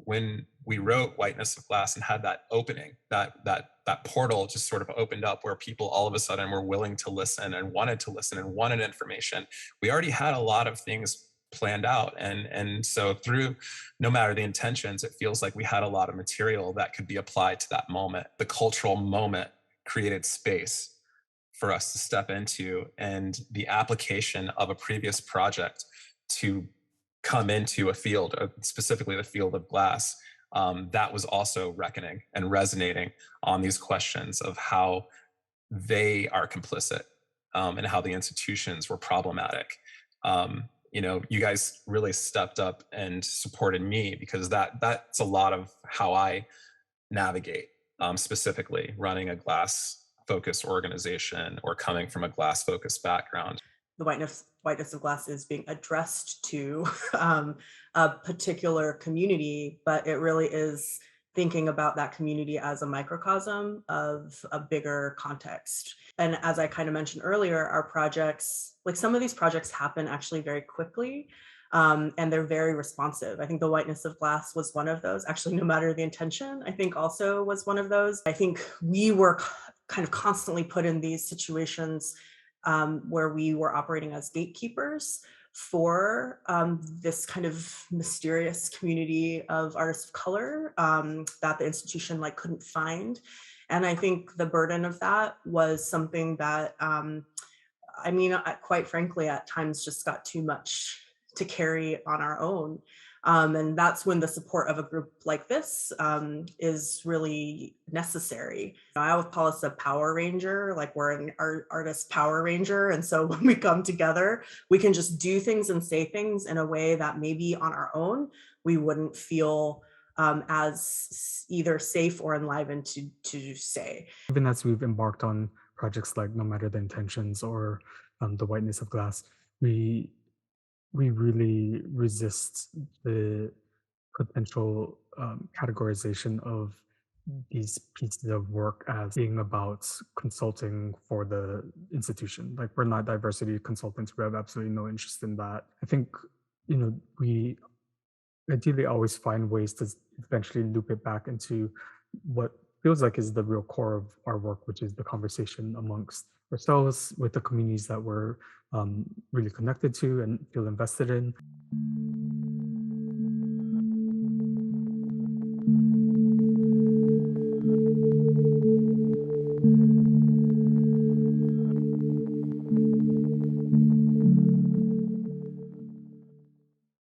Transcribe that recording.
when we wrote Whiteness of Glass and had that opening, that portal just sort of opened up where people all of a sudden were willing to listen and wanted information. We already had a lot of things planned out. And so through, no matter the intentions, it feels like we had a lot of material that could be applied to that moment. The cultural moment created space for us to step into, and the application of a previous project to come into a field, specifically the field of glass, that was also reckoning and resonating on these questions of how they are complicit, and how the institutions were problematic. You guys really stepped up and supported me, because that's a lot of how I navigate, specifically running a glass focused organization or coming from a glass focused background. The whiteness of glass is being addressed to a particular community, but it really is thinking about that community as a microcosm of a bigger context. And as I kind of mentioned earlier, our projects, like some of these projects happen actually very quickly. And they're very responsive. I think the whiteness of glass was one of those. Actually, no matter the intention, I think also was one of those. I think we were kind of constantly put in these situations where we were operating as gatekeepers for this kind of mysterious community of artists of color that the institution like couldn't find. And I think the burden of that was something that, quite frankly, at times just got too much to carry on our own. And that's when the support of a group like this is really necessary. I would call us a power ranger, like we're an artist power ranger. And so when we come together, we can just do things and say things in a way that maybe on our own, we wouldn't feel as either safe or enlivened to say. Even as we've embarked on projects like No Matter the Intentions or The Whiteness of Glass, we really resist the potential categorization of these pieces of work as being about consulting for the institution. Like, we're not diversity consultants. We have absolutely no interest in that. I think, we ideally always find ways to eventually loop it back into what feels like is the real core of our work, which is the conversation amongst ourselves with the communities that we're really connected to and feel invested in.